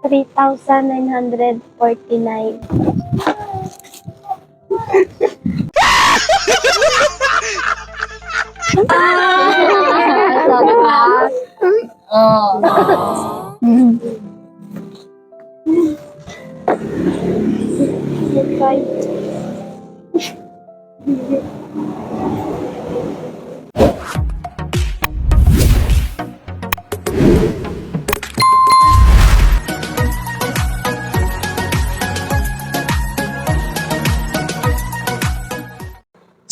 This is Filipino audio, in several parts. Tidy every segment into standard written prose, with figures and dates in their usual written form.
3,949.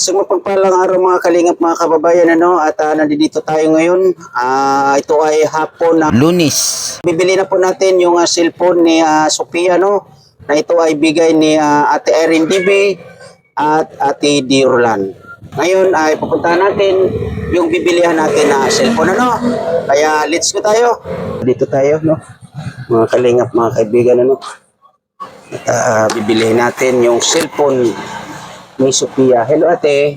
So mapagpalang araw mga kalingap mga kababayan at nandito tayo ngayon. Ito ay hapon na Lunes. Bibili na po natin yung cellphone ni Sophia na ito ay bigay ni Ate Erin DB at Ate D. Roland. Ngayon ay pupuntahan natin yung bibilihan natin na cellphone Kaya let's go tayo. Dito tayo mga kalingap mga kaibigan At bibilihin natin yung cellphone ni Sophia. Hello ate.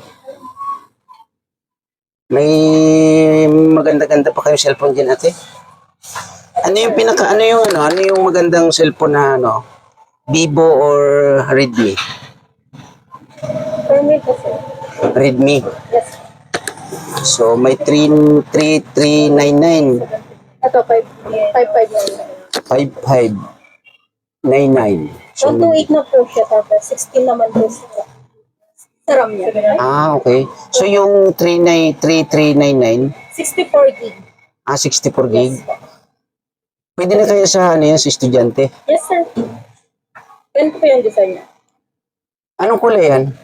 May maganda-ganda pa kayong cellphone din ate? Ano yung magandang cellphone na Vivo or Redmi? Redmi po, sir. Redmi. Yes. So may 3399. Ito, 5,599. 5599. So, 128 na po siya, tapos 16 naman po siya. Saram niya. okay. So yung 3399, 64 gig. 64 gig. Yes, po. Pwede na kaya sa sa estudyante? Yes, sir. Ganito po yung design niya. Anong kulay yan?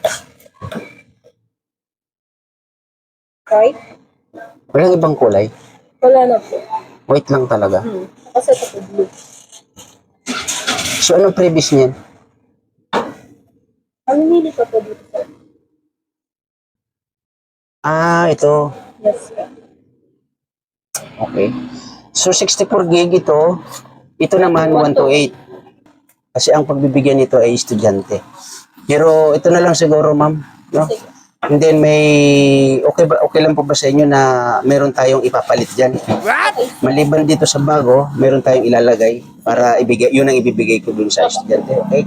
Right? Walang ibang kulay? Wala na po. White lang talaga. Kasi ito po blue. So anong previous niyan? Ang nili pa po dito, sir. Ito. Yes, sir. Okay. So 64 gig ito. Ito naman 128. Kasi ang pagbibigyan nito ay estudyante. Pero ito na lang siguro, ma'am, Sige. And then okay lang po ba sa inyo na meron tayong ipapalit diyan? Maliban dito sa bago, meron tayong ilalagay para ibigay, yun ang ibibigay ko dun sa estudyante, okay?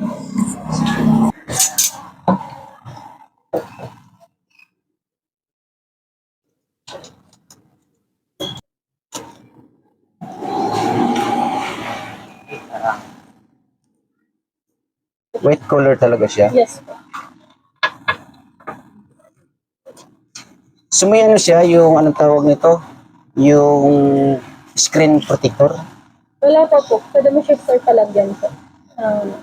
White color talaga siya. Yes, po. So may siya, yung anong tawag nito? Yung screen protector. Wala pa po. Pwede mo shift sir palagyan po.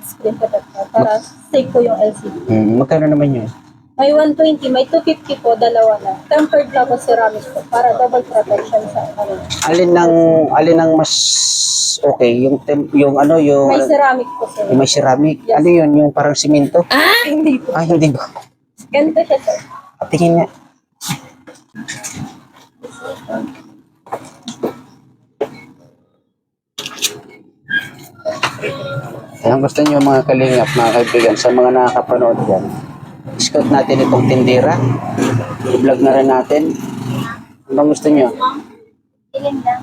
Screen protector. Para safe po yung LCD. Magkano naman yun? May 120, may 250 po, dalawa na. Tempered na po ceramic po. Para double protection sa ano. Alin ang mas okay? Yung May ceramic po sir. may ceramic. Yes. Ano yun? Yung parang simento? Hindi po. Hindi ba? Ganito siya sir. Tingin nga. Ang gusto niyo mga kalingap, mga kaibigan, sa mga nakakapanood dyan, scout natin itong tindera. I-vlog na rin natin. Ano bang gusto niyo? Ilan lang?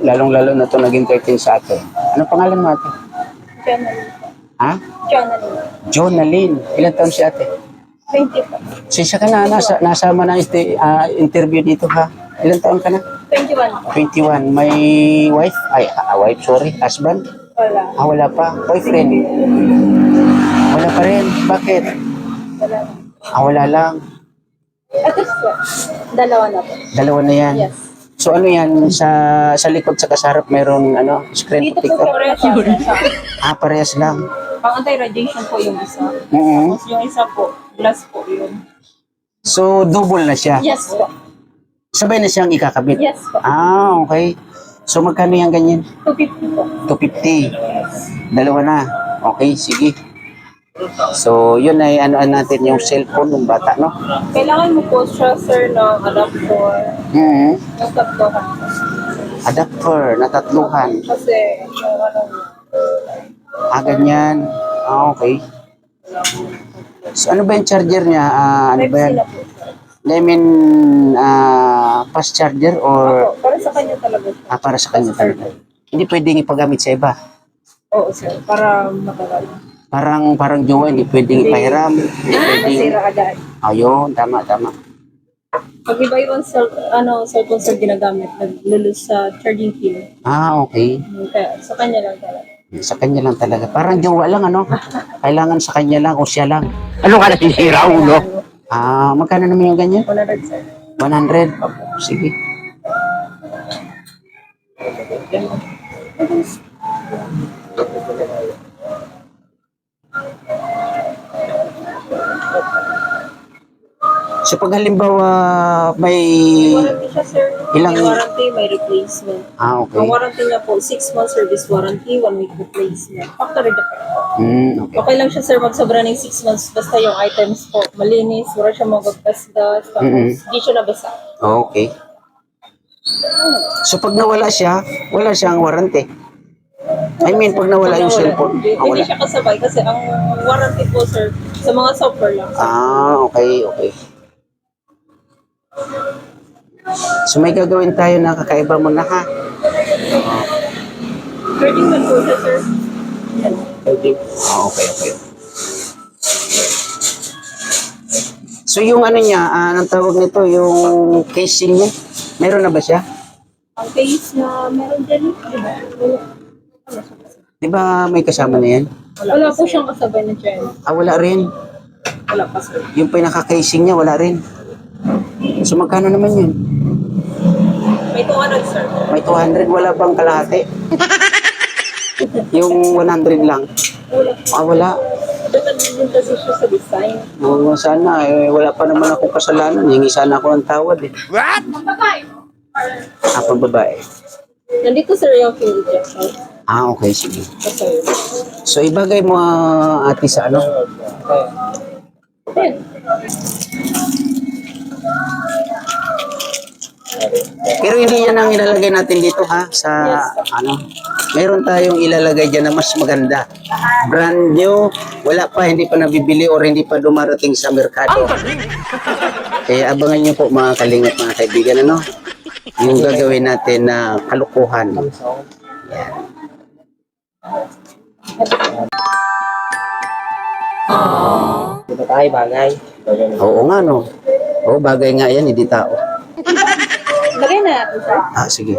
Lalong-lalo na ito naging 13 sa atin. Ano pangalan mo ate? Jonalyn po. Ha? Jonalyn. Jonalyn. Ilan taon si ate? 20 po. Sisya ka na, nasama na interview dito ha. Ilan taon ka na? 21 po. 21. May wife? Wife, sorry. Husband? Wala. Wala pa. Boyfriend? Wala pa rin. Bakit? Wala. Wala lang. Ito sir. Dalawa na po. Dalawa na yan. Yes. So ano yan, sa likod sa kasarap mayroong screen Dito po protector? po. Parehas lang. Pang anti-radiation po yung isa. Oo. Tapos yung isa po, glass po yun. So double na siya. Yes po. Sabay na siyang ikakabit. Yes po. Okay. So magkano yan ganyan? 250 po. 250. Dalawa na. Okay, sige. So, yun ay natin yung cellphone ng bata, no? Kailangan mo po siya, sir, ng adapter. Yung tatlohan. Adapter na tatluhan. Kasi, yung ano, Ganyan. Okay. So, ano ba yung charger niya? Ano ba yan? Type-C na po, sir. Lemon fast charger or Opo, para sa kanya talaga. para sa kanya talaga? Hindi pwedeng ipagamit sa iba. Oo, sir. Para matagal. Parang jowa, hindi pwedeng ipahiram. Hindi pwedeng, Masira agad. ayun, tama, tama. Pag iba yung cellphone sir ginagamit, naglulus sa charging pin. Okay. Kaya sa kanya lang talaga. Sa kanya lang talaga. Parang jowa lang, ano? Kailangan sa kanya lang o siya lang. Magkano naman yung ganyan? 100, sir. 100? Sige. So pag halimbawa may Warranty siya, sir. Ilang- May warranty, may replacement. okay. Ang warranty niya po, 6 months service warranty, 1 week replacement. Factory defect. Okay. Okay lang siya, sir, magsobra ng 6 months basta yung items po malinis, wala siya magpasdas, tapos di siya nabasa. Okay. So pag nawala siya, wala siyang warranty. I mean, pag nawala yung cellphone. Hindi Wala. siya kasabay kasi ang warranty po, sir, sa mga software lang. Okay, okay. So may gagawin tayo na kakaiba muna, ha? Charging man po siya, sir. Okay, okay. So yung ano niya, anong tawag nito, yung casing niya, meron na ba siya? Ang case na meron dyan, di ba? Wala. Di ba may kasama na yan? Wala po siyang kasabay na dyan. Wala rin. Wala pa, sir. Yung pinaka-casing niya, wala rin. So magkano naman yun? May 200, sir. May 200, wala bang kalahati? Yung 100 lang. Wala. Wala. Depende din kasi siya sa design. Sana, wala pa naman akong kasalanan. Hingi sana ako ng tawad eh. Pang babae. Nandito, sir, yung fuel injection. Okay, sige. Kasi, So ibagay mo ate sa ano? ayun. Pero hindi yan ang ilalagay natin dito, ha? Sa ano? Meron tayong ilalagay dyan na mas maganda. Brand new, wala pa, hindi pa nabibili or hindi pa dumarating sa merkado. Kaya abangan nyo po mga kalingap, mga kaibigan, ano? Yung gagawin natin na kalukuhan. Yan. Diba tayo bagay? Oo nga, no? Oo, bagay nga yan, hindi tao. Lagay na natin, sir. Sige.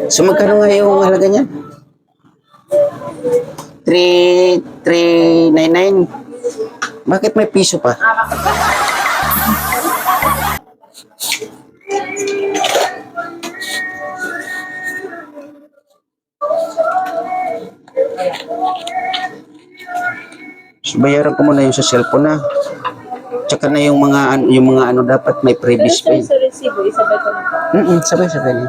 So magkano nga yung halaga niyan? 3,399. Bakit may piso pa? So, bayaran ko muna yung sa cellphone na. Tsaka na yung mga ano dapat may Pero, previous pa sir, yun. sa resibo, isabay ko na po. Sabay-sabay na.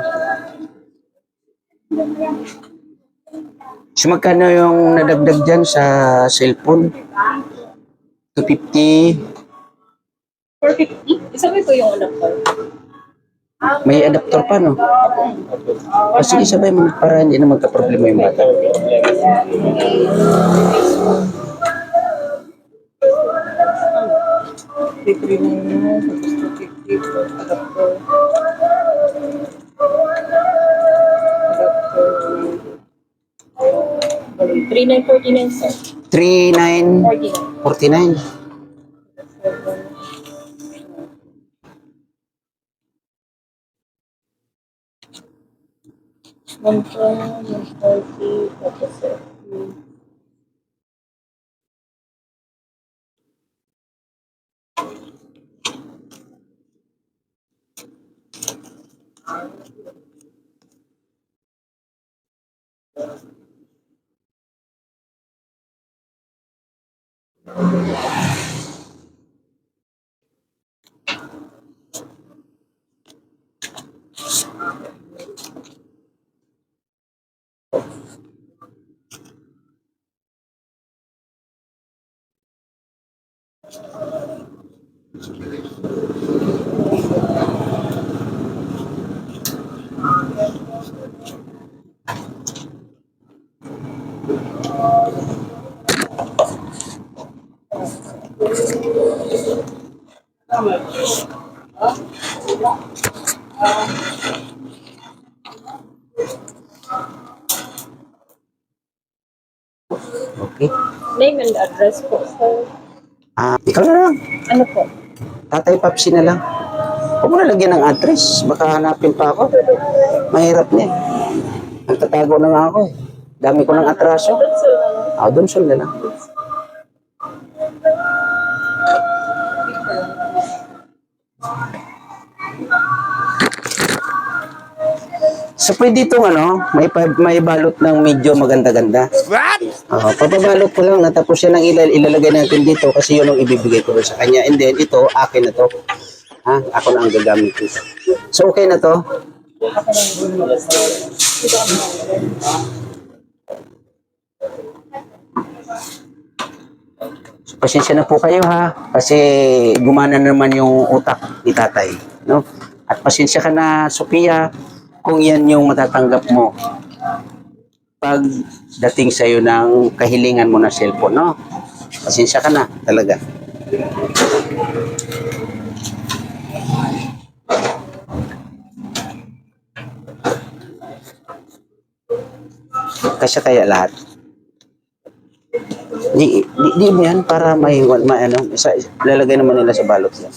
So magkano yung nadagdag dyan sa cellphone? 250. 450? Isabay ko yung adapter. May adapter pa, no? Sige, sabay mo para hindi na magka-problema yung bata. Libre na yun. Tapos 250 adapter. Adapter. 3949, sir. 3949. 49. One phone, 140, tapos sir. Okay. Name and address po, sir. Ikaw na lang. Ano po? Tatay Papsi na lang. Huwag mo na lagyan ng address. Baka hanapin pa ako. Mahirap na eh. Nagtatago na nga ako eh. Dami ko ng atraso. Sir, ano? Dunsol na lang. So pwede itong may balot ng medyo maganda-ganda. What? Papabalot ko lang, tapos yan ang ilalagay natin dito kasi yun ang ibibigay ko sa kanya. And then ito, akin na to. Ako na ang gagamit dito. So okay na to? So, pasensya na po kayo kasi gumana naman yung utak ni tatay. No? At pasensya ka na, Sophia, kung yan yung matatanggap mo pag dating sa'yo ng kahilingan mo na cellphone, no? Pasensya ka na, talaga. Kasya kaya lahat? Di mo yan para lalagay naman nila sa balot yan.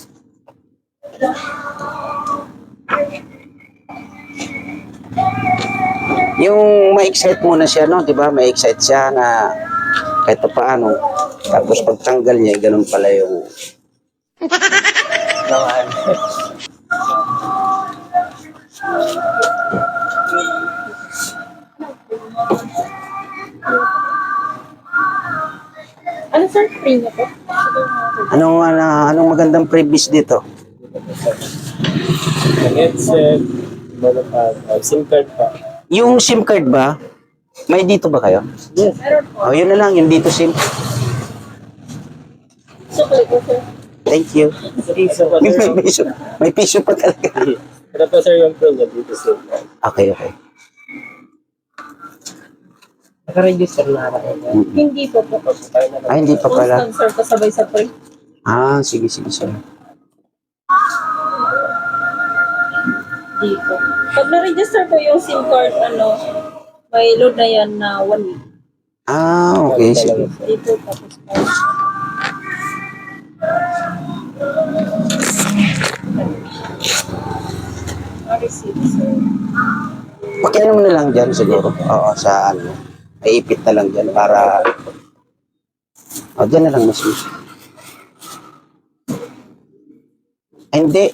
Yung ma-excite muna siya, no? Di ba? Ma-excite siya na kahit pa paano. Tapos pagtanggal niya, ganun pala yung Ano, sir? Free na po? anong magandang previous dito? Headset, SIM card pa. Yung SIM card ba? May dito ba kayo? Yes. Meron po. Yun na lang, yung dito SIM. Sukli po, sir. Thank you. Isa pa, May sir. piso. May piso pa talaga. Ito po, sir, yung pro niya dito, SIM card. Okay. Naka-register na ako. Hindi po po. Hindi pa pala. Constant, sir, kasabay sa free. Sige, sir. Dito. Pag na-register po yung SIM card, may load na yan na 1 week. Okay, sige. Dito, tapos po. Receipt, sir. Pakialam mo na lang dyan siguro. Oo, sa Iipit na lang dyan para dyan na lang mismo. Hindi.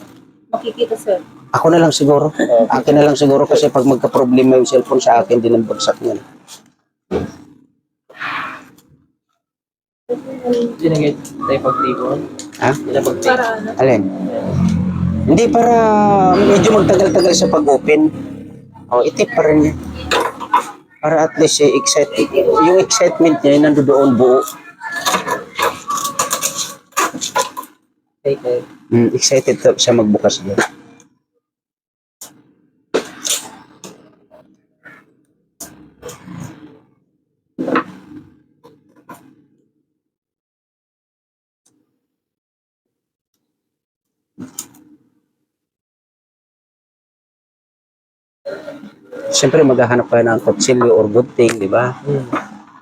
Makikita, sir. Ako na lang siguro. Akin na lang siguro kasi pag magka-problema yung cellphone sa akin, din ang bagsak niyan. Hindi na ganyan tayo pag-tibon. Hindi na pag-tibon. Para ano? Alin? Hindi, para medyo magtagal-tagal sa pag-open. Itip pa rin yan. Para at least yung excitement niya, nandoon buo. Okay. Excited siya magbukas doon. Siyempre maghahanap ka ng kutsilyo or gunting, di ba?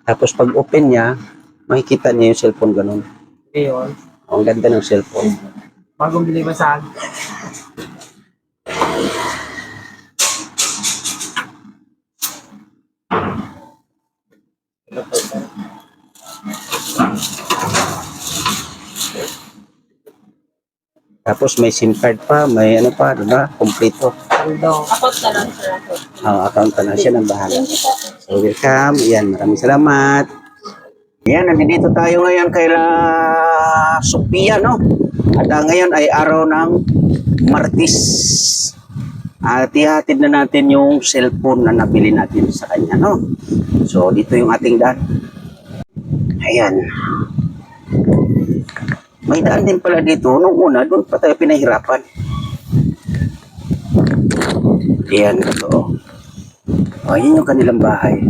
Tapos pag open niya, makikita niya yung cellphone ganun. Okay, yun. Ang ganda ng cellphone. Bagong bili ba sa Tapos may SIM card pa, may di ba? Kompleto. Account na lang, sir. Account na siya ng bahala. Thank you po. So, welcome. Yan, maraming salamat. Yan, nandito tayo ngayon kay Sophia, no? At ngayon ay araw ng Martes. At ihatid na natin yung cellphone na nabili natin sa kanya, no? So, dito yung ating daan. Ayan. May daan din pala dito. Nung una, doon pa tayo pinahirapan. Ayan, ito. Ayan yung kanilang bahay.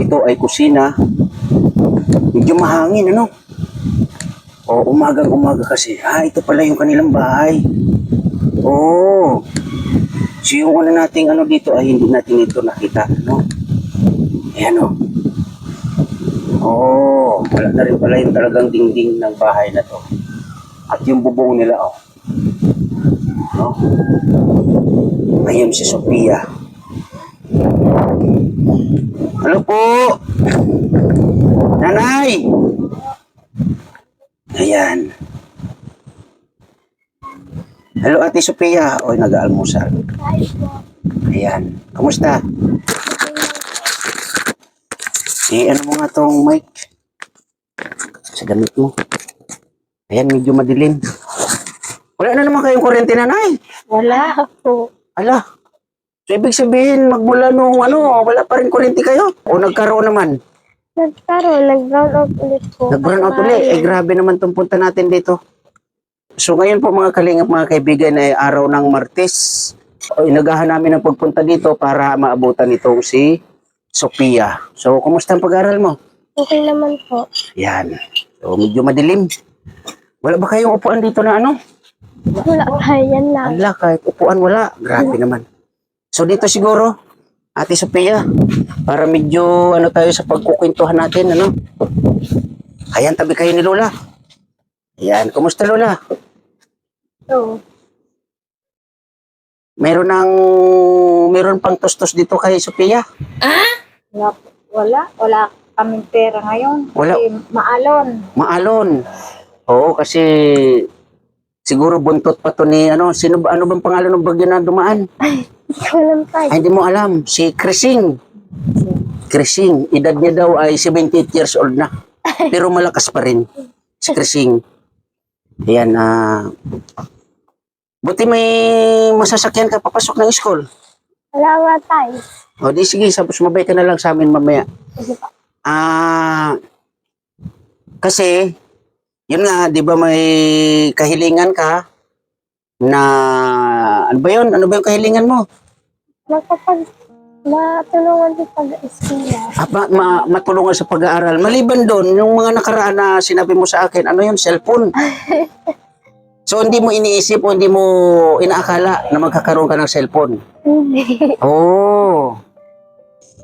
Ito ay kusina. Medyo mahangin, ano? Umagang-umaga kasi. Ito pala yung kanilang bahay. So yung nating dito ay hindi natin ito nakita, no? Ayan, Oo, wala na rin pala yung talagang dingding ng bahay na to. At yung bubong nila, oh. No? Ayun si Sophia. Ano po? Nanay! Ayan. Hello, Ate Sophia. Oy, nag-aalmusal. Ayan. Kamusta? Ano mo nga tong mic? Sa damit mo. Ayan, medyo madilim. Wala na naman kayong kuryente, Nanay. Wala po. Ala. So, ibig sabihin, magmula nung wala pa rin kuryente kayo? O nagkaroon naman? Nagkaroon, nag-brown out ulit po. Nag-burn out ulit. Grabe naman itong punta natin dito. So, ngayon po mga kalingap, mga kaibigan, ay araw ng Martes. O, inagahan namin ang pagpunta dito para maabutan itong si Sophia. So, kumusta ang pag-aaral mo? Okay naman po. Yan. So, medyo madilim. Wala ba kayong upuan dito na Wala pa, yan lang. Ala, kahit upuan wala. Grabe naman. So, dito siguro, Ate Sophia, para medyo tayo sa pagkukwentuhan natin, Ayan, tabi kayo ni Lola. Ayan, kumusta Lola? So, Meron pang tostos dito kay Sophia? wala kaming pera ngayon. Wala. Kasi maalon. Maalon. Oo, kasi siguro buntot pa to ni ano bang pangalan ng bagyo na dumaan? Hindi ko alam tayo. Ay, hindi mo alam. Si Krising. Krising. Edad niya daw ay 78 years old na. Pero malakas pa rin. Si Krising. Ayan, buti may masasakyan ka papasok ng school. Wala nga tayo. O di sige, sumabay ka na lang sa amin mamaya. Sige pa. Kasi, yun nga, di ba may kahilingan ka na, ano ba yun? Ano ba yung kahilingan mo? Matulungan sa pag-eskwela. Matulungan sa pag-aaral. Maliban doon, yung mga nakaraan na sinabi mo sa akin, ano yun? Cellphone. So, hindi mo iniisip o hindi mo inaakala na magkakaroon ka ng cellphone? Hindi. Oh.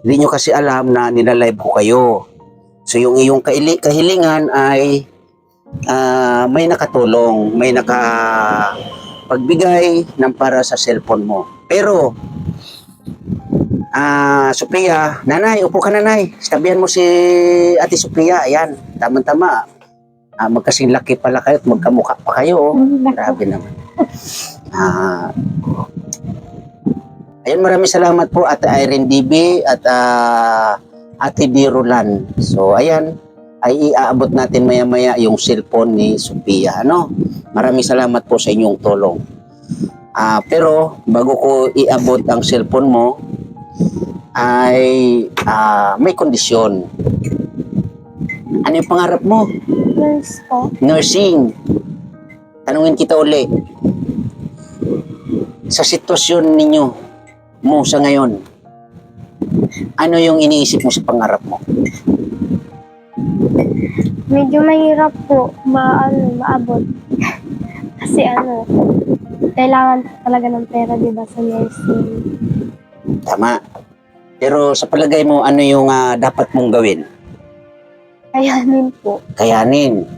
Hindi nyo kasi alam na nilalive ko kayo. So, yung iyong kahilingan ay may nakatulong, may nakapagbigay ng para sa cellphone mo. Pero, Sophia, Nanay, upo ka Nanay. Sabihan mo si Ate Sophia. Ayan, tama-tama. Magkasing laki pala kayo at magkamukha pa kayo. Grabe naman. Ayan, maraming salamat po Ate Irene DB at Ate Dirulan. So, ayan, ay iaabot natin maya-maya yung cellphone ni Sophia. Maraming salamat po sa inyong tulong. Pero, bago ko iabot ang cellphone mo, ay may kondisyon. Ano yung pangarap mo? Nurse po. Nursing. Tanungin kita uli. Sa sitwasyon ninyo, mo sa ngayon, ano yung iniisip mo sa pangarap mo? Medyo mahirap po maabot. Kasi kailangan talaga ng pera, di ba, sa nursing. Tama. Pero sa palagay mo, ano yung dapat mong gawin? Kayanin po. Kayanin.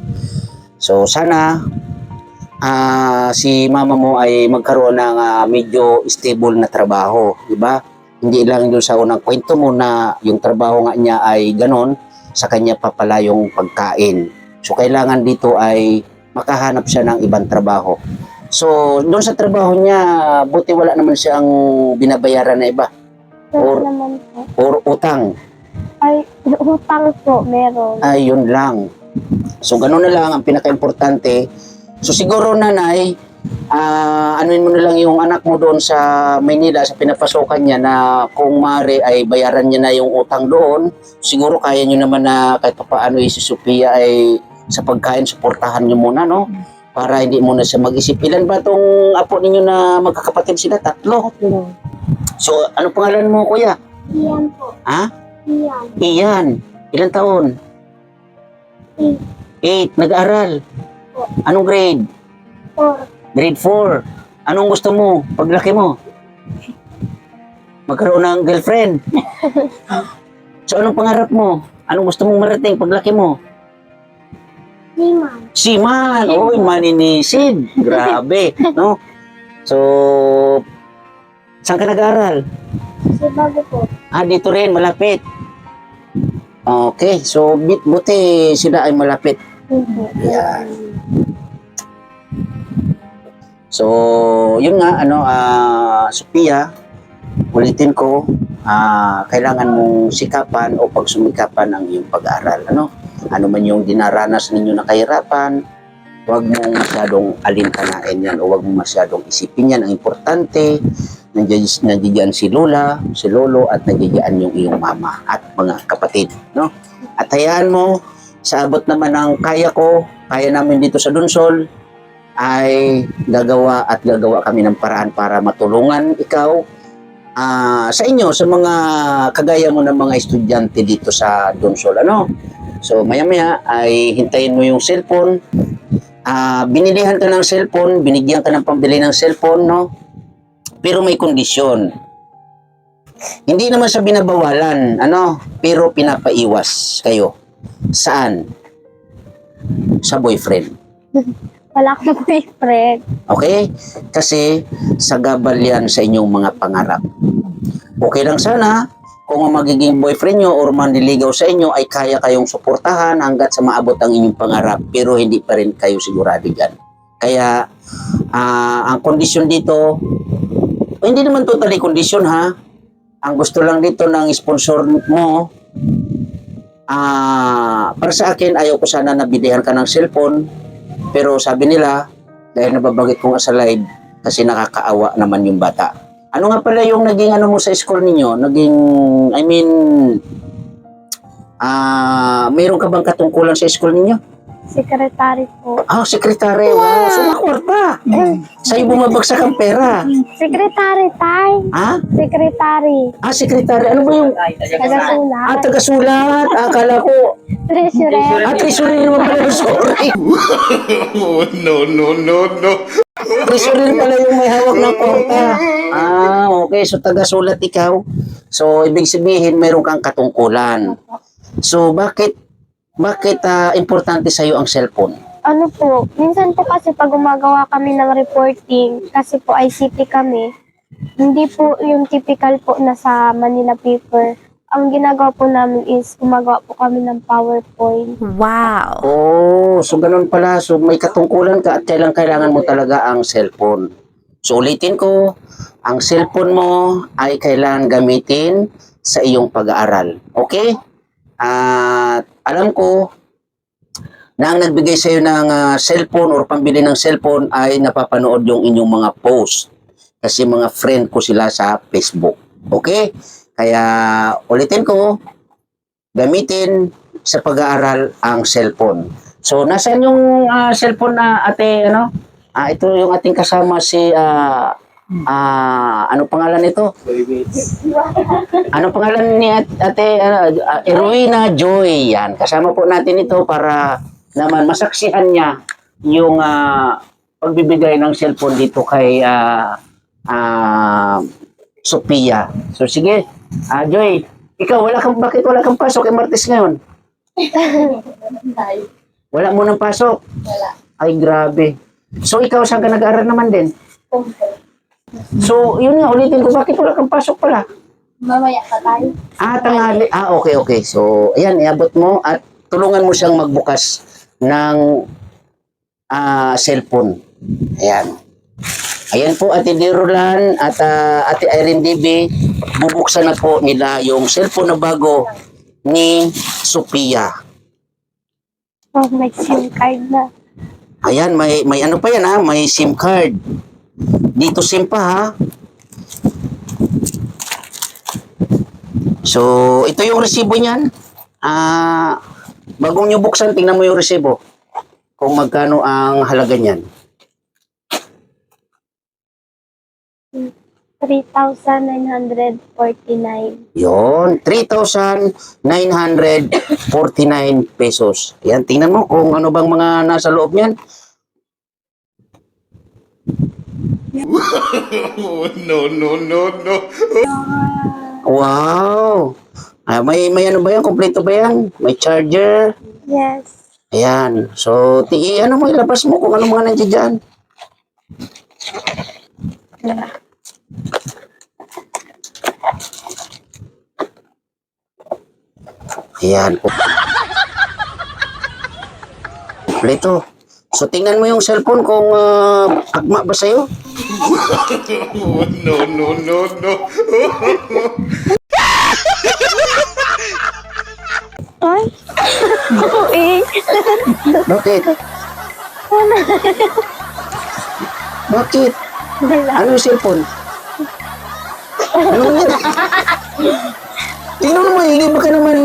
So, sana si mama mo ay magkaroon ng medyo stable na trabaho. Diba? Hindi lang doon sa unang kwento mo na yung trabaho nga niya ay ganon, sa kanya pa pala yung pagkain. So, kailangan dito ay makahanap siya ng ibang trabaho. So, doon sa trabaho niya, buti wala naman siyang binabayaran na iba. Wala naman po. Or utang. Ay, utang po, meron. Ay, yun lang. So, ganun na lang ang pinaka-importante. So, siguro, Nanay, anuin mo na lang yung anak mo doon sa Maynila, sa pinapasukan niya, na kung maaari ay bayaran niya na yung utang doon. Siguro, kaya nyo naman na kahit paano si Sophia ay sa pagkain, suportahan nyo muna, no? Para hindi muna siya mag-isip. Ilan ba itong apo ninyo na magkakapatid sila? 3? So, ano pangalan mo, kuya? Iyan po. Ha? Iyan. Iyan. Ilan taon? 8. Nag-aaral? Anong grade? 4. Grade 4. Anong gusto mo paglaki mo? Magkaroon ng girlfriend? So, anong pangarap mo? Anong gusto mong marating paglaki mo? Liman. Siman! Oy, maninisid! Grabe, no? So, saan ka nag-aaral? Kasi bago po. Dito rin, malapit. Okay, so buti sila ay malapit. Yan. So, yun nga, Sophia, ulitin ko, kailangan mong sikapan o pagsumikapan ang iyong pag-aaral. Ano man yung dinaranas ninyo na kahirapan, huwag mong masyadong alintanain yan o huwag mong masyadong isipin yan. Ang importante, nandiyan si Lola, si Lolo at nandiyan yung iyong mama at mga kapatid. No? At hayaan mo, sa abot naman ng kaya ko, kaya namin dito sa Dunsol, ay gagawa kami ng paraan para matulungan ikaw sa inyo, sa mga kagaya mo ng mga estudyante dito sa Dunsol. So maya-maya ay hintayin mo yung cellphone. Binilihan ka ng cellphone, binigyan ka ng pambili ng cellphone, no? Pero may kondisyon. Hindi naman sa binabawalan, pero pinapaiwas kayo. Saan? Sa boyfriend. Wala akong boyfriend. Okay? Kasi sagabal yan sa inyong mga pangarap. Okay lang sana kung ang magiging boyfriend nyo or manliligaw sa inyo ay kaya kayong suportahan hanggat sa maabot ang inyong pangarap, pero hindi pa rin kayo sigurado dyan. Kaya ang kondisyon dito, hindi naman totally kondisyon ha. Ang gusto lang dito ng sponsor mo, para sa akin, ayaw ko sana nabilihan ka ng cellphone. Pero sabi nila, dahil nababanggit ko nga sa live, kasi nakakaawa naman yung bata. Ano nga pala yung naging mo sa school ninyo? Mayroon ka bang katungkulan sa school ninyo? Secretary po. Sekretary. Wow, sumakwarta. Sa'yo bumabagsak ang pera. Secretary, tay. Secretary. Sekretary. Ano ba yung... Tagasulat. Tagasulat. Akala ko... Treasurer. Treasurer naman pala. Sorry. No. Treasurer pala yung may hawak ng kwarta. Okay. So, tagasulat ikaw. So, ibig sabihin, mayroon kang katungkulan. So, bakit importante sa'yo ang cellphone? Ano po, minsan po kasi pag gumagawa kami ng reporting, kasi po ICT kami, hindi po yung typical po na sa Manila paper. Ang ginagawa po namin is gumagawa po kami ng PowerPoint. Wow! So ganun pala. So may katungkulan ka at kailangan mo talaga ang cellphone. So ulitin ko, ang cellphone mo ay kailangan gamitin sa iyong pag-aaral. Okay? At alam ko na ang nagbigay sa iyo ng cellphone or pambili ng cellphone ay napapanood yung inyong mga post. Kasi mga friend ko sila sa Facebook. Okay? Kaya ulitin ko, gamitin sa pag-aaral ang cellphone. So nasaan yung cellphone na ate, ito yung ating kasama si ano pangalan nito? Ano pangalan ni ate Erwina Joy? Yan. Kasama po natin ito para naman masaksihan niya yung pagbibigay ng cellphone dito kay Sophia. So sige, Joy, ikaw bakit wala kang pasok Martes ngayon? Wala mo nang pasok? Wala. Ay grabe. So ikaw saan ka nag-aaral naman din? So, yun nga, ulitin ko, bakit wala kang pasok pala? Mamaya pa tayo. Tanghali. Okay. So, ayan, iabot mo at tulungan mo siyang magbukas ng cellphone. Ayan. Ayan po, Ate Derolan at Ate Irene DB, bubuksan na po nila yung cellphone na bago ni Sophia. Oh, may SIM card na. Ayan, may ano pa yan may SIM card. Dito SIM pa ha. So, ito yung resibo niyan. Bago nyo buksan, tingnan mo yung resibo. Kung magkano ang halaga niyan. 3,949. Yon, 3,949 pesos. Ayan, tingnan mo kung ano bang mga nasa loob niyan. No. Wow! May ano ba yan? Kompleto ba yan? May charger? Yes. Ayan. So, ano mo, ilabas mo kung ano mga nandiyan dyan. Ayan. Kompleto. So, tingnan mo yung cellphone kung akma ba sa'yo? Ay. Eh. Bakit? Bakit? Wala. Ano yung cellphone? Ano yan? Tingnan mo, hindi ba ka naman,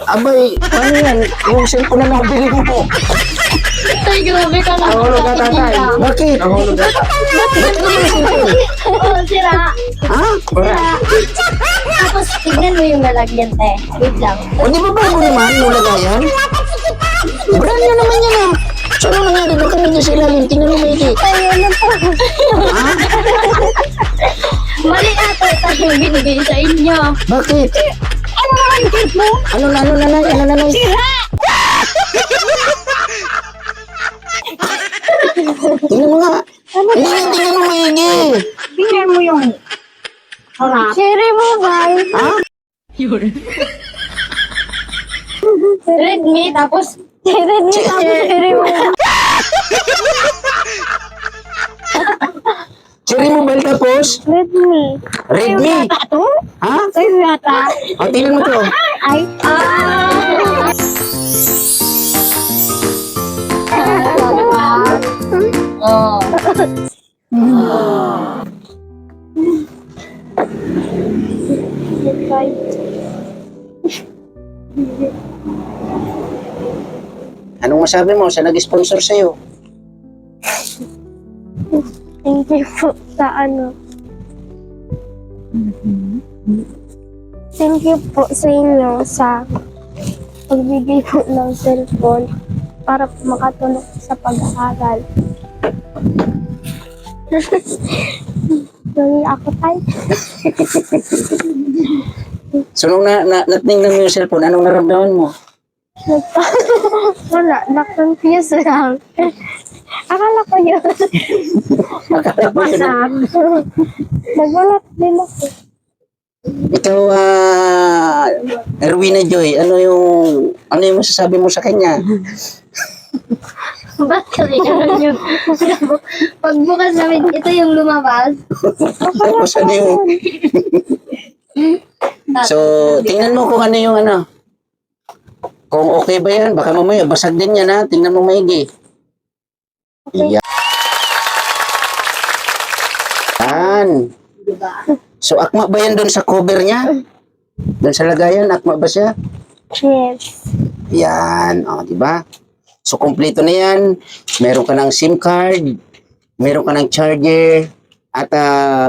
abay, ano yan? Yung cellphone na nabili mo. Ay, grabe ka lang. Nahulog ka, tatay. Bakit? Nahulog ka. Oo, sira. Ha? Tapos, tignan mo yung lalagyan, te. Wait lang. O, di ba bago naman yung lagayan? Brand nyo naman yan ah. So, ano nangyari? Doon ka nandiyan sa ilalim. Tingnan mo, Miki. Ayun na po. Ha? Mali ata tayo binigay sa inyo. Bakit? Ano naman kit mo? Ano na? Sira! Tingnan mo nga. Tingnan mo, Miki. Tingnan mo yung harap. Siri mo ba? Ha? Redmi, tapos Redmi, tapos siri mo. Cherry Mobile tapos? Redmi. Redmi. Ito? Ha? Sa'yo yata. O, tingnan mo to. Ay. Oh. Anong masabi mo sa nag-sponsor sa'yo? Thank you po sa ano. Thank you po sa inyo sa pagbigay po ng cellphone para po makatulong sa pag-aaral. Dali ako tayo. So, nung natingnan mo yung cellphone, anong naramdaman mo? Wala, na-confuse lang. Akala ko yun. Akala ko yun. Nagulat din ako. Ikaw, Erwina Joy, ano yung masasabi mo sa kanya? Ba't kasi ano yung pagbukas namin, ito yung lumabas. Tapos ano yung... So, tingnan mo kung ano yung ano. Kung okay ba yan, baka mamaya basag din yan ha. Tingnan mo maigi. Okay. Yan. So, akma ba yan doon sa cover niya? Doon sa lagayan, akma ba siya? Yes. Yan, o, di ba? So, kompleto na yan. Meron ka ng SIM card, meron ka ng charger, at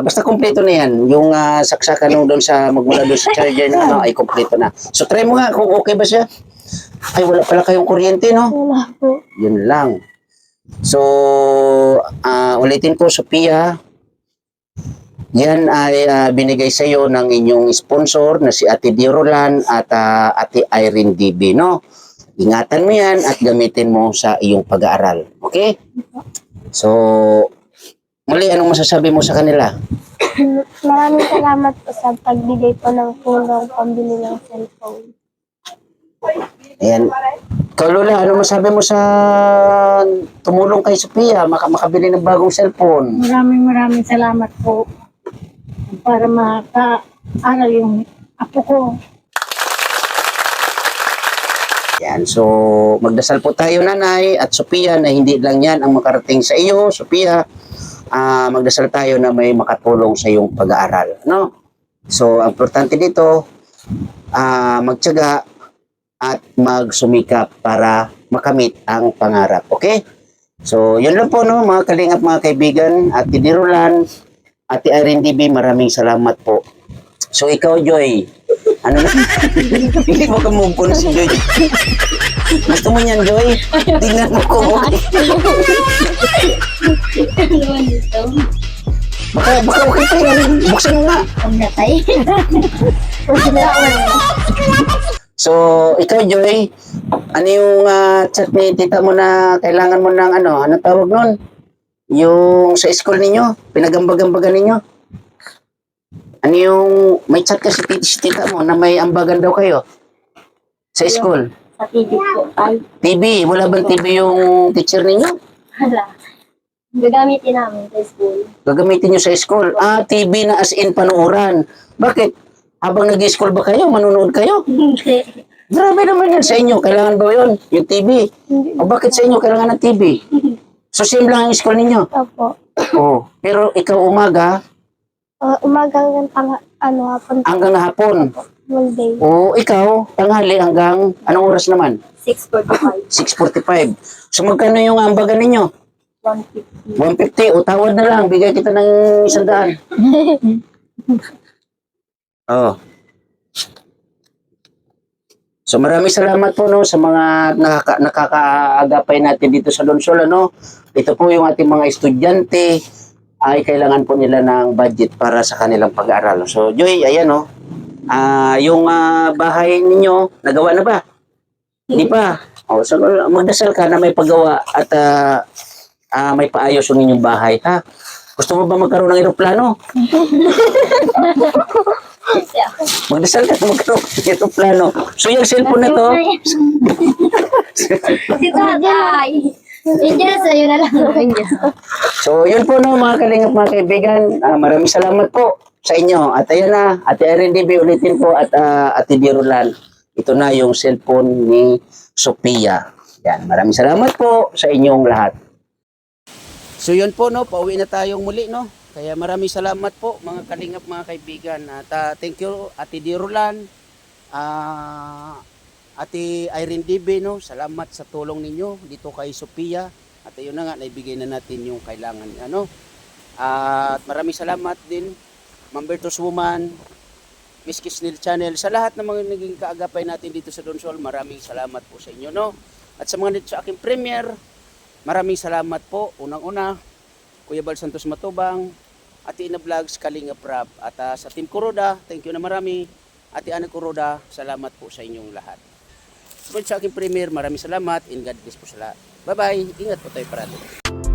basta kompleto na yan. Yung saksakan nung doon sa, magmula doon sa charger na ano, ay kompleto na. So, try mo nga kung okay ba siya. Ay, wala pala kayong kuryente, no? Wala po. Yun lang. So, ulitin ko, Sophia, yan ay binigay sa iyo ng inyong sponsor na si Ate Dirolan at Ate Irene DB, no? Ingatan mo yan at gamitin mo sa iyong pag-aaral. Okay? So, muli, anong masasabi mo sa kanila? Maraming salamat po sa pagbigay po ng tulong pambili ng cellphone. Ayan. Ikaw, Lola, ano masabi mo sa tumulong kay Sophia makabili ng bagong cellphone? Maraming salamat po para maka-aral yung apo ko. Yan. So, magdasal po tayo, Nanay at Sophia, na hindi lang yan ang makarating sa iyo, Sophia. Magdasal tayo na may makatulong sa iyong pag-aaral, no? So, ang importante dito, magtiyaga at magsumikap para makamit ang pangarap. Okay? So, yun lang po, no, mga kalingap, mga kaibigan, Ate Dirolan, Ate Irene DB, maraming salamat po. So, ikaw, Joy, ano na? Hindi mo ka move on si Joy. Gusto mo niyan, Joy? Tingnan mo kung okay. Baka okay pa yan. Buksan mo nga. Huwag na tayo. So, ikaw, Joy, ano yung chat ni tita mo na kailangan mo ng ano tawag nun? Yung sa school ninyo, pinagambag-ambagan ninyo? Ano yung, may chat kasi si tita mo na may ambagan daw kayo sa school? Sa TV po. Ay, TV, wala bang TV yung teacher ninyo? hala. Gagamitin namin sa school. Gagamitin nyo sa school. TV na as in panuoran. Bakit? Habang nag-school ba kayo, manonood kayo? Hindi. Grabe naman yan sa inyo. Kailangan ba yun? Yung TV. O bakit sa inyo kailangan ng TV? So, same lang ang school ninyo. Opo. Oh, pero ikaw umaga Umaga hanggang hapon. hanggang hapon. Whole day. O ikaw, tanghali hanggang anong oras naman? 6:45. 6:45. So, magkano yung ambagan ninyo? 150. 150. O, tawad na lang. Bigay kita ng 100. Oh. So maraming salamat po no sa mga nakakaagapay natin dito sa Donsol ano. Ito po yung ating mga estudyante ay kailangan po nila ng budget para sa kanilang pag-aaral. So Joy, ayan no. Yung bahay ninyo nagawa na ba? Hindi pa. Oh, so magdasal ka na may paggawa at may paayos yung inyong bahay ha. Gusto mo ba magkaroon ng eroplano? Magdasal ka na magkaroon ng eroplano. So yung cellphone na to, Si tatay. Yes, ayun na lang. so yun po no mga kalingap mga kaibigan, maraming salamat po sa inyo. At ayun na, Ate Irene DB ulitin po at Ate Birulan. Ito na yung cellphone ni Sophia. Yan, maraming salamat po sa inyong lahat. So yun po no, pauwi na tayong muli no. Kaya maraming salamat po mga kalingap mga kaibigan. At thank you Ate Birulan, Ate Irene DB no, salamat sa tulong ninyo dito kay Sophia. At ayun na nga, naibigay na natin yung kailangan ano. At maraming salamat din Ma'am Bertos Woman, Miss Kisnil Channel, sa lahat ng mga naging kaagapay natin dito sa Donsol. Maraming salamat po sa inyo no. At sa mga dito sa aking premiere, maraming salamat po. Unang-una, Kuya Bal Santos Matubang, Ate Ina Vlogs, Kalinga Prab, at sa Team Kuroda, thank you na marami. Ate Ana Kuroda, salamat po sa inyong lahat. Sa aking premiere, maraming salamat and God bless po sa lahat. Bye-bye. Ingat po tayo parati.